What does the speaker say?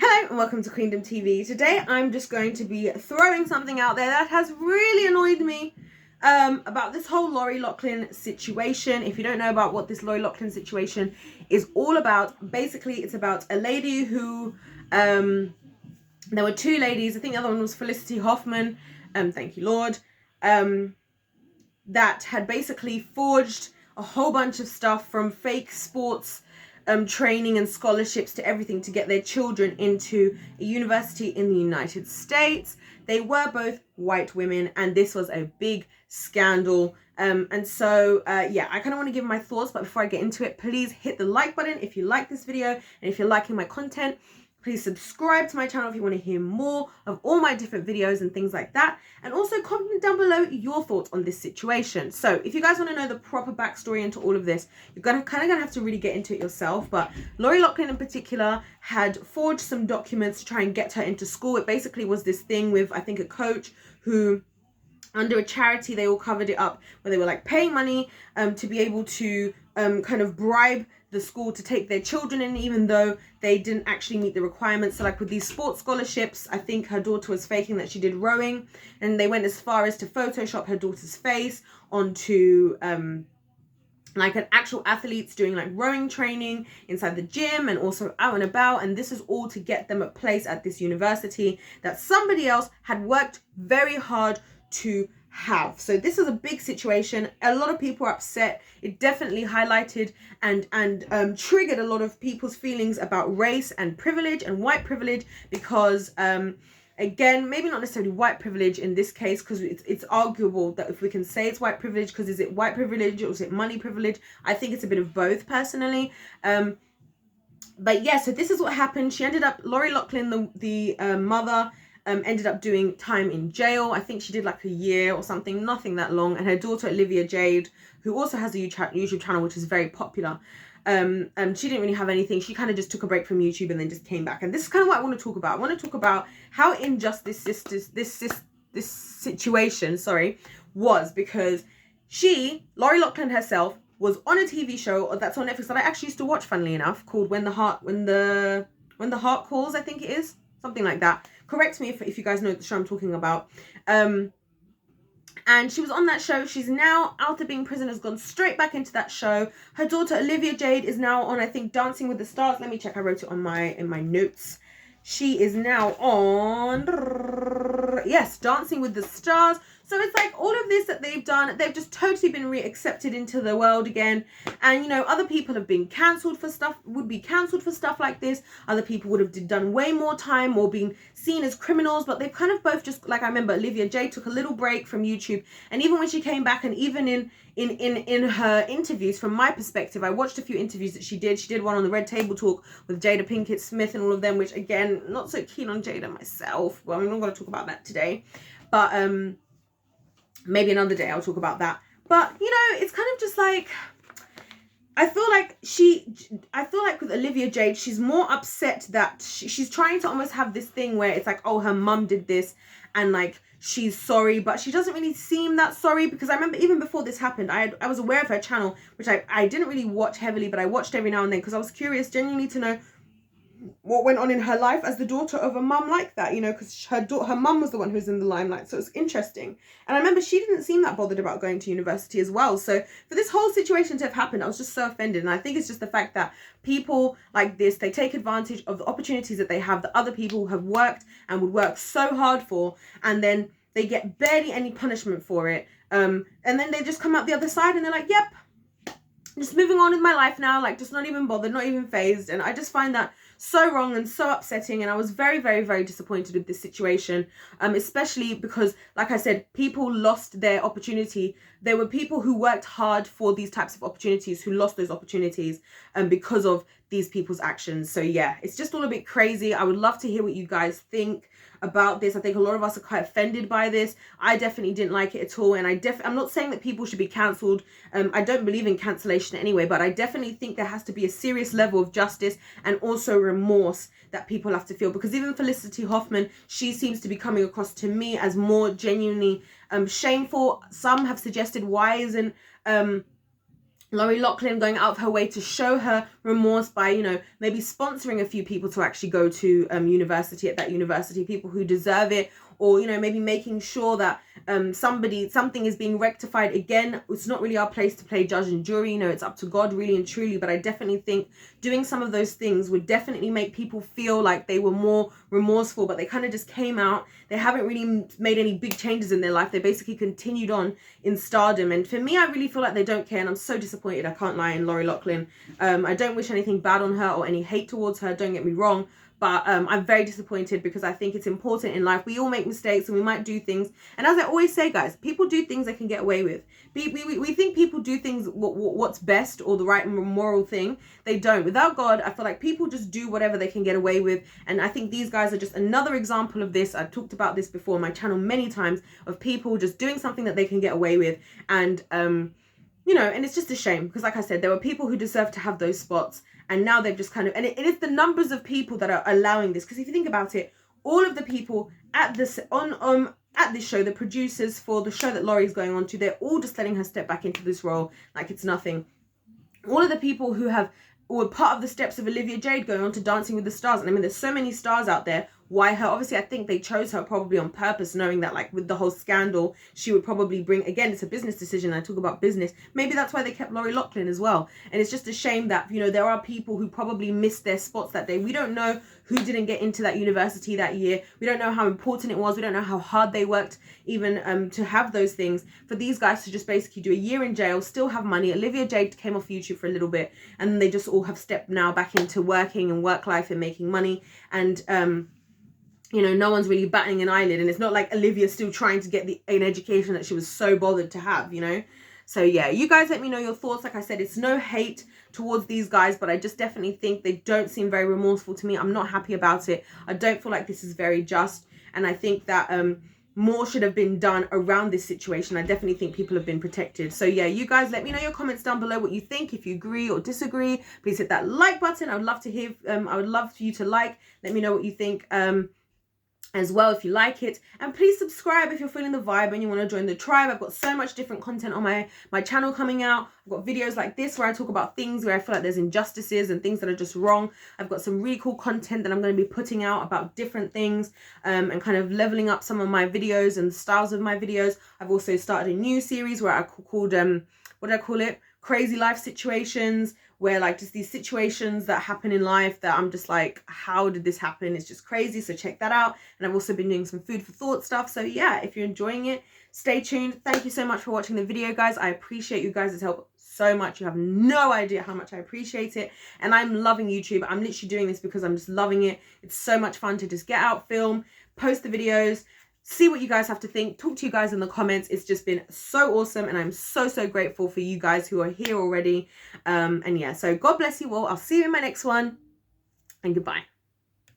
Hello and welcome to Queendom TV. Today I'm just going to be throwing something out there that has really annoyed me about this whole Lorry Loughlin situation. If you don't know about what this Lorry Loughlin situation is all about, basically it's about a lady who, there were two ladies, I think the other one was Felicity Huffman, thank you Lord, that had basically forged a whole bunch of stuff from fake sports training and scholarships to everything to get their children into a university in the United States. They were both white women and this was a big scandal. And so yeah, I kind of want to give my thoughts, but before I get into it, please hit the like button if you like this video, and if you're liking my content, please subscribe to my channel if you want to hear more of all my different videos and things like that. And also comment down below your thoughts on this situation. So if you guys want to know the proper backstory into all of this, you're kind of gonna have to really get into it yourself. But Lorry Loughlin in particular had forged some documents to try and get her into school. It basically was this thing with, I think, a coach who, under a charity, they all covered it up, where they were like paying money to be able to kind of bribe the school to take their children in, even though they didn't actually meet the requirements. So like with these sports scholarships, I think her daughter was faking that she did rowing, and they went as far as to Photoshop her daughter's face onto like an actual athletes doing like rowing training inside the gym and also out and about. And this is all to get them a place at this university that somebody else had worked very hard to have. So this is a big situation. A lot of people are upset. It definitely highlighted and triggered a lot of people's feelings about race and privilege and white privilege, because again, maybe not necessarily white privilege in this case, because it's arguable that if we can say it's white privilege, because is it white privilege or is it money privilege? I think it's a bit of both personally. But yeah, so this is what happened. She ended up, Lorry Loughlin, the mother, ended up doing time in jail. I think she did like a year or something, nothing that long. And her daughter, Olivia Jade, who also has a YouTube channel, which is very popular, she didn't really have anything. She kind of just took a break from YouTube and then just came back. And this is kind of what I want to talk about. I want to talk about how unjust this situation, was, because Lorry Loughlin herself, was on a TV show that's on Netflix that I actually used to watch, funnily enough, called When the Heart Calls, I think it is, something like that. Correct me if you guys know the show I'm talking about. And she was on that show. She's now out of being in prison, has gone straight back into that show. Her daughter Olivia Jade is now on, I think, Dancing with the Stars. Let me check. I wrote it on in my notes. She is now on, yes, Dancing with the Stars. So it's like all of this that they've done, they've just totally been reaccepted into the world again. And, you know, other people have been cancelled for stuff, would be cancelled for stuff like this. Other people would have done way more time or been seen as criminals. But they've kind of both just, like, I remember Olivia Jade took a little break from YouTube. And even when she came back, and even in her interviews, from my perspective, I watched a few interviews that she did. She did one on the Red Table Talk with Jada Pinkett Smith and all of them, which, again, not so keen on Jada myself. Well, I'm not going to talk about that today. But, maybe another day I'll talk about that. But, you know, it's kind of just like, I feel like with Olivia Jade, she's more upset that she's trying to almost have this thing where it's like, oh, her mum did this and like she's sorry, but she doesn't really seem that sorry. Because I remember even before this happened, I was aware of her channel, which I didn't really watch heavily, but I watched every now and then because I was curious genuinely to know what went on in her life as the daughter of a mum like that, you know, because her mum was the one who was in the limelight. So it's interesting. And I remember she didn't seem that bothered about going to university as well. So for this whole situation to have happened, I was just so offended. And I think it's just the fact that people like this, they take advantage of the opportunities that they have, that other people have worked and would work so hard for, and then they get barely any punishment for it. And then they just come out the other side and they're like, yep, just moving on with my life now, like just not even bothered, not even phased. And I just find that so wrong and so upsetting, and I was very, very, very disappointed with this situation, especially because, like I said, people lost their opportunity. There were people who worked hard for these types of opportunities who lost those opportunities because of these people's actions. So yeah, it's just all a bit crazy. I would love to hear what you guys think about this. I think a lot of us are quite offended by this. I definitely didn't like it at all, and I'm not saying that people should be cancelled. I don't believe in cancellation anyway, but I definitely think there has to be a serious level of justice and also remorse that people have to feel, because even Felicity Huffman, she seems to be coming across to me as more genuinely shameful. Some have suggested, why isn't Lorry Loughlin going out of her way to show her remorse by, you know, maybe sponsoring a few people to actually go to university at that university, people who deserve it, or, you know, maybe making sure that something is being rectified. Again, it's not really our place to play judge and jury, you know, it's up to God really and truly. But I definitely think doing some of those things would definitely make people feel like they were more remorseful, but they kind of just came out. They haven't really made any big changes in their life. They basically continued on in stardom. And for me, I really feel like they don't care, and I'm so disappointed, I can't lie, in Lorry Loughlin. I don't wish anything bad on her or any hate towards her, don't get me wrong. But I'm very disappointed, because I think it's important in life. We all make mistakes and we might do things. And as I always say, guys, people do things they can get away with. We think people do things what's best or the right moral thing. They don't. Without God, I feel like people just do whatever they can get away with. And I think these guys are just another example of this. I've talked about this before on my channel many times, of people just doing something that they can get away with. And you know, and it's just a shame, because like I said, there were people who deserve to have those spots, and now they've just kind of, and it is the numbers of people that are allowing this. Because if you think about it, all of the people at this at this show, the producers for the show that Lorry's going on to, they're all just letting her step back into this role like it's nothing. All of the people who were part of the steps of Olivia Jade going on to Dancing with the Stars, and I mean, there's so many stars out there. Why her? Obviously, I think they chose her probably on purpose, knowing that, like, with the whole scandal, she would probably bring, again, it's a business decision. I talk about business. Maybe that's why they kept Lorry Loughlin as well. And it's just a shame that, you know, there are people who probably missed their spots that day. We don't know who didn't get into that university that year. We don't know how important it was. We don't know how hard they worked even to have those things. For these guys to just basically do a year in jail, still have money. Olivia Jade came off YouTube for a little bit, and then they just all have stepped now back into working and work life and making money. And you know, no one's really batting an eyelid, and it's not like Olivia's still trying to get an education that she was so bothered to have, you know. So yeah, you guys let me know your thoughts. Like I said, it's no hate towards these guys, but I just definitely think they don't seem very remorseful to me. I'm not happy about it. I don't feel like this is very just, and I think that more should have been done around this situation. I definitely think people have been protected. So yeah, you guys let me know your comments down below what you think. If you agree or disagree, please hit that like button. I would love to hear I would love for you to let me know what you think as well, if you like it. And please subscribe if you're feeling the vibe and you want to join the tribe. I've got so much different content on my channel coming out. I've got videos like this where I talk about things where I feel like there's injustices and things that are just wrong. I've got some really cool content that I'm going to be putting out about different things and kind of leveling up some of my videos and the styles of my videos. I've also started a new series where I called what did I call it? Crazy life situations, where like just these situations that happen in life that I'm just like, how did this happen? It's just crazy. So check that out. And I've also been doing some food for thought stuff. So yeah, if you're enjoying it, stay tuned. Thank you so much for watching the video, guys. I appreciate you guys' help so much. You have no idea how much I appreciate it. And I'm loving YouTube. I'm literally doing this because I'm just loving it. It's so much fun to just get out, film, post the videos, see what you guys have to think, talk to you guys in the comments. It's just been so awesome, and I'm so grateful for you guys who are here already. And yeah, so God bless you all. I'll see you in my next one, and goodbye.